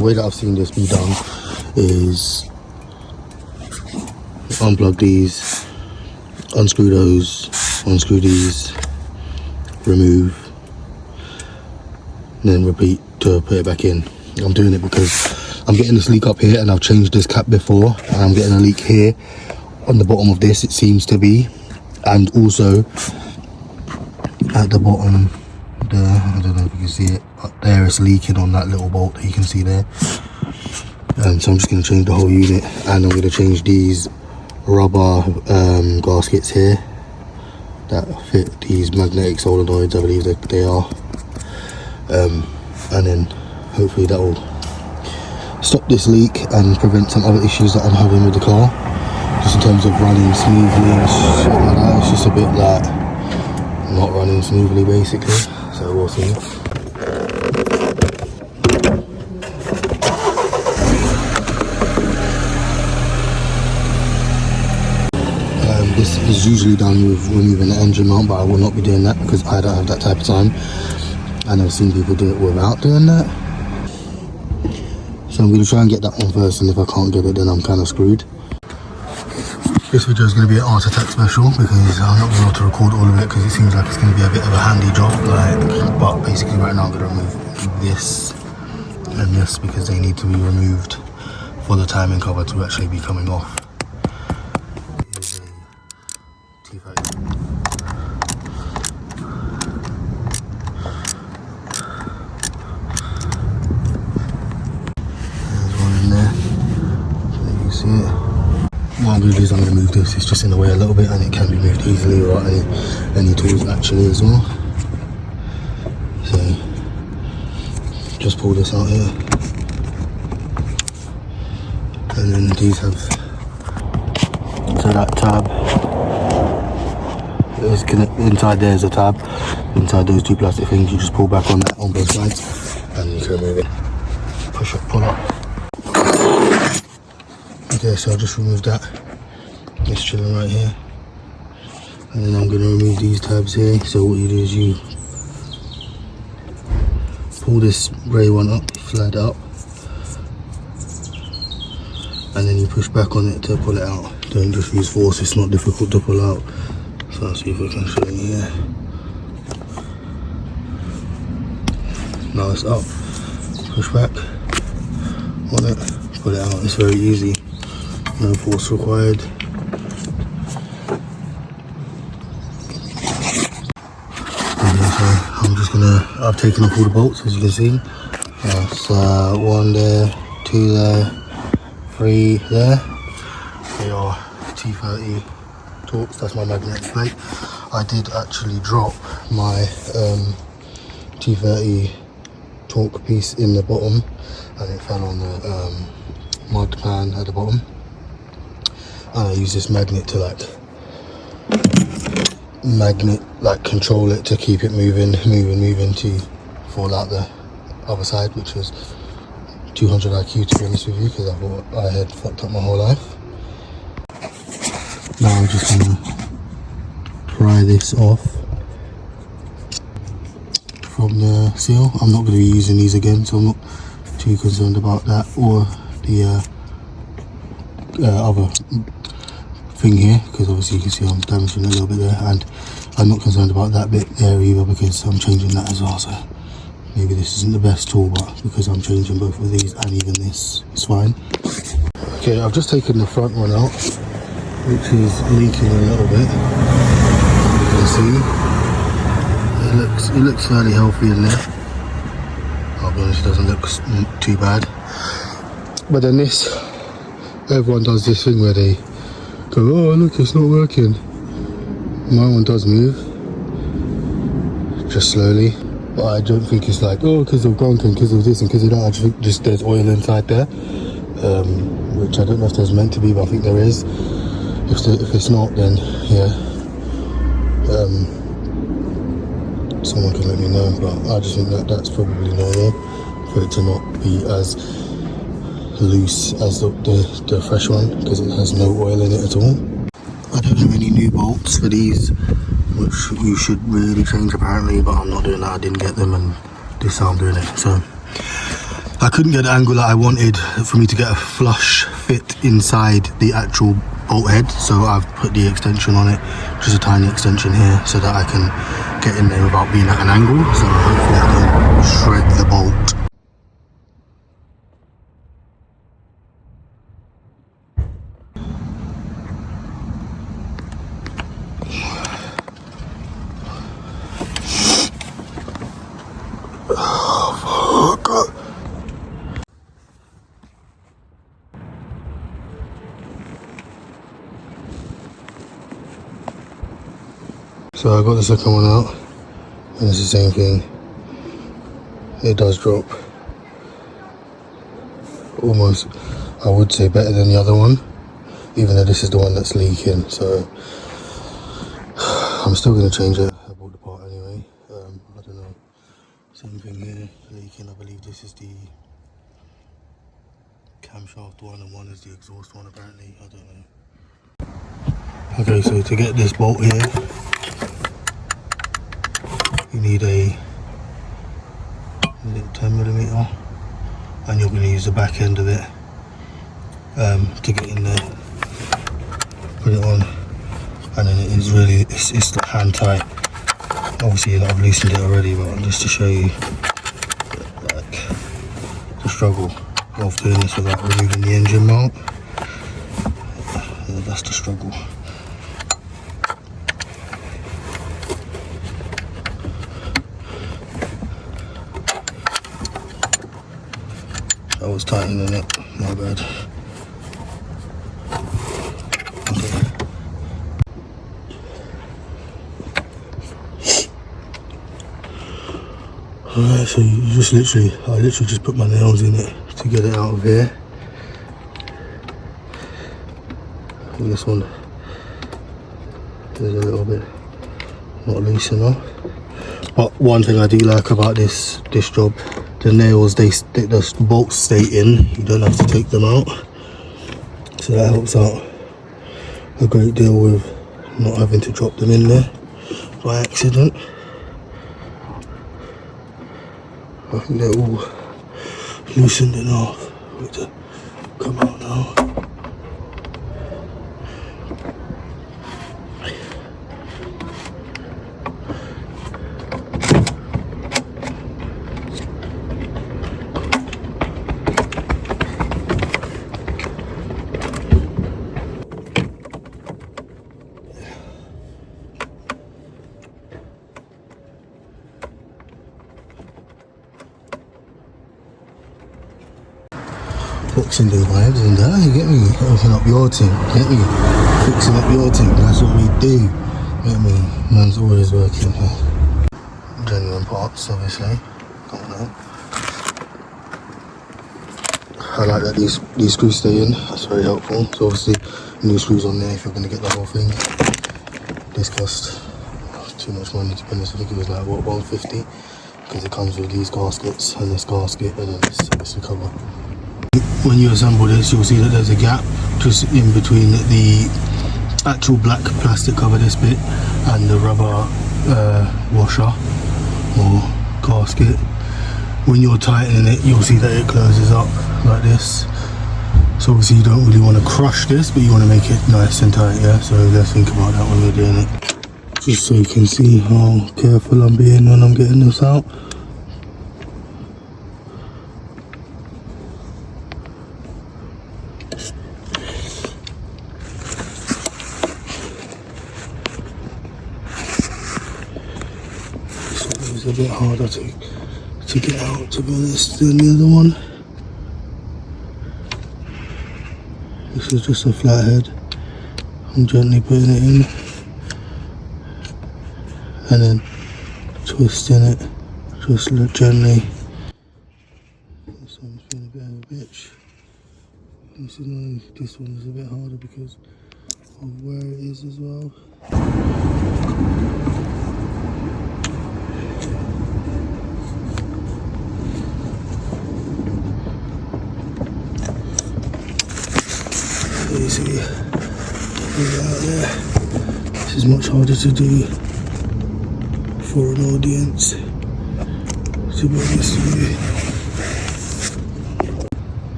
the way that I've seen this be done is unplug these, unscrew those, unscrew these, remove, then repeat to put it back in. I'm doing it because I'm getting this leak up here, and I've changed this cap before, and I'm getting a leak here on the bottom of this, it seems to be, and also at the bottom there, I don't know if you can see it, but there it's leaking on that little bolt that you can see there. And so I'm just going to change the whole unit, and I'm going to change these rubber gaskets here that fit these magnetic solenoids, I believe that they are, and then hopefully that will stop this leak and prevent some other issues that I'm having with the car, just in terms of running smoothly and shit like that. It's just a bit like not running smoothly basically, so we'll see. This is usually done with removing the engine mount, but I will not be doing that because I don't have that type of time, and I've seen people do it without doing that. So I'm going to try and get that one first, and if I can't get it, then I'm kind of screwed. This video is going to be an art attack special because I'm not going to be able to record all of it because it seems like it's going to be a bit of a handy job. But basically right now I'm going to remove this and this because they need to be removed for the timing cover to actually be coming off. What I'm going to do is I'm going to move this, it's just in the way a little bit, and it can be moved easily without any tools actually as well. So just pull this out here, and then these have, so that tab is inside, there's a tab inside those two plastic things. You just pull back on that on both sides and you can remove it. Push up, pull up. Okay, so I just removed that. It's chilling right here. And then I'm going to remove these tabs here. So what you do is you pull this grey one up, slide it up, and then you push back on it to pull it out. Don't just use force, it's not difficult to pull out. So I'll see if I can show you here. Now it's up. Push back on it, pull it out. It's very easy. No force required. Okay, so I've taken off all the bolts, as you can see. That's one there, two there, three there. They are T30 Torx, that's my magnetic plate. I did actually drop my T30 Torque piece in the bottom, and it fell on the mud pan at the bottom. And I use this magnet to control it to keep it moving to fall out the other side, which was 200 IQ to be honest with you, because I thought I had fucked up my whole life. Now I'm just going to pry this off from the seal. I'm not going to be using these again, so I'm not too concerned about that, or the other thing here, because obviously you can see I'm damaging a little bit there, and I'm not concerned about that bit there either because I'm changing that as well. So maybe this isn't the best tool, but because I'm changing both of these and even this, it's fine. Okay, I've just taken the front one out, which is leaking a little bit. You can see it looks fairly healthy in there. I'll be honest, it doesn't look too bad. But then this, everyone does this thing where they go, oh look, it's not working. My one does move, just slowly, but I don't think it's like, oh, because of gunk and because of this and because of that. I just think just there's oil inside there, which I don't know if there's meant to be, but I think there is. If it's not, then yeah, someone can let me know, but I just think that that's probably normal for it to not be as loose as the fresh one, because it has no oil in it at all. I don't have any new bolts for these, which you should really change apparently, but I'm not doing that. I didn't get them, and this is how I'm doing it. So I couldn't get the angle that I wanted for me to get a flush fit inside the actual bolt head, so I've put the extension on it, just a tiny extension here, so that I can get in there without being at an angle, so hopefully I can shred the bolt. So I got the second one out, and it's the same thing. It does drop. Almost, I would say, better than the other one, even though this is the one that's leaking. So I'm still going to change it. I bought the part anyway. I don't know. Same thing here, leaking. I believe this is the camshaft one, and one is the exhaust one apparently. I don't know. Okay, so to get this bolt here, you need a little 10mm, and you're going to use the back end of it to get in there, put it on, and then it is really, it's like hand tight. Obviously I've loosened it already, but just to show you like the struggle of doing this without removing the engine mount. That's the struggle. I was tightening it, my bad. Okay. Alright, so you just I literally just put my nails in it to get it out of here. And this one is a little bit not loose enough. But one thing I do like about this job, the nails, the bolts stay in, you don't have to take them out, so that helps out a great deal with not having to drop them in there by accident. I think they're all loosened enough for it to come out now. Boxing Day vibes and you get me? Open up your thing, get me? Fixing up your thing, that's what we do. Get me? Man's always working here. Genuine parts, obviously. Come on now. I like that these screws stay in, that's very helpful. So obviously new screws on there if you're going to get the whole thing. This cost too much money to be honest. I think it was like what, 150, because it comes with these gaskets and this gasket and then this cover. When you assemble this, you'll see that there's a gap just in between the actual black plastic cover, this bit, and the rubber washer or gasket. When you're tightening it, you'll see that it closes up like this. So obviously you don't really want to crush this, but you want to make it nice and tight, yeah? So let's think about that when we're doing it. Just so you can see how careful I'm being when I'm getting this out. It's a bit harder to get out, to be honest, than the other one. This is just a flat head. I'm gently putting it in and then twisting it just gently. This one's been a bit of a bitch. This one is a bit harder because of where it is as well. You see, out there. This is much harder to do for an audience, to be honest with you.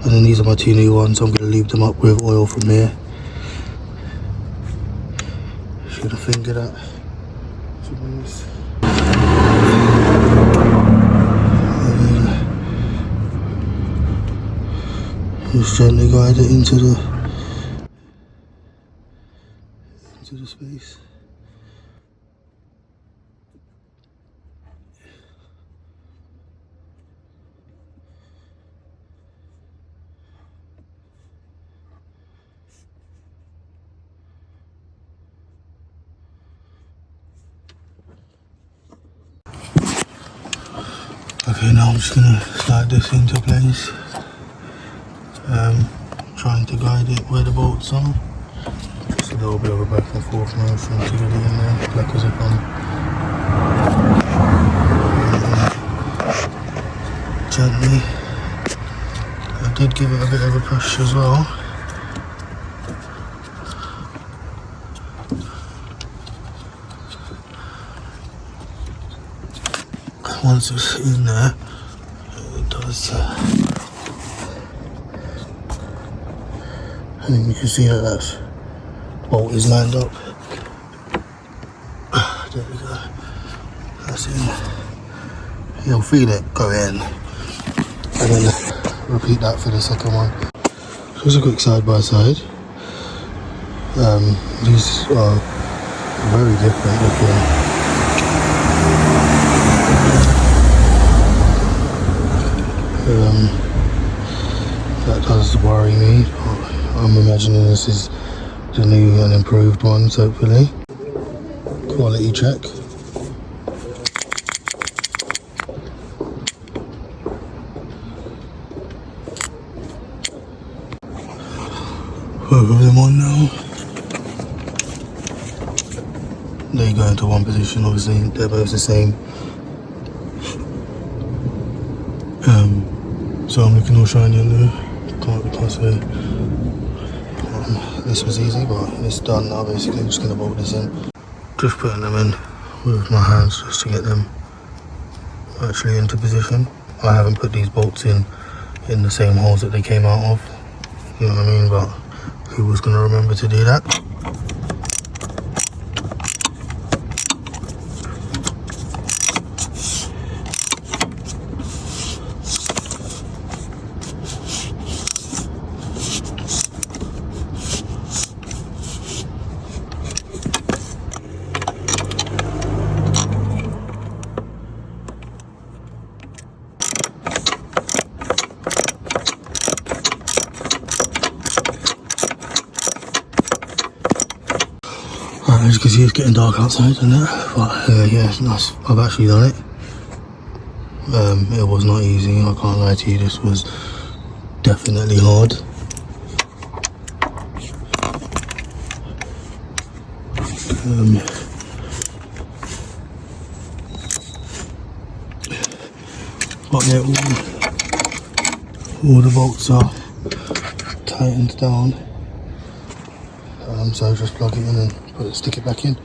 And then these are my 2 new ones. I'm going to lube them up with oil from here. Should have fingered that. Just gently guide it into the space. Okay, now I'm just gonna slide this into place. Trying to guide it where the bolts are. Just a little bit of a back and forth motion to get it in there, like as if I'm gently. I did give it a bit of a push as well. Once it's in there, it does. And you can see that that bolt is lined up. There we go. That's in. You'll feel it go in. And then repeat that for the second one. Just a quick side by side. These are very different looking. That does worry me. I'm imagining this is the new and improved ones, hopefully. Quality check. Both of them on now. They go into one position, obviously, they're both the same. So I'm looking all shiny on there. Can't say. This was easy, but it's done now. Basically, I'm just gonna bolt this in. Just putting them in with my hands just to get them actually into position. I haven't put these bolts in the same holes that they came out of. You know what I mean? But who was gonna remember to do that? As you can see, it's getting dark outside and that, but yeah, it's nice. I've actually done it. It was not easy, I can't lie to you, this was definitely hard. But yeah, all the bolts are tightened down. So just plug it in and stick it back in.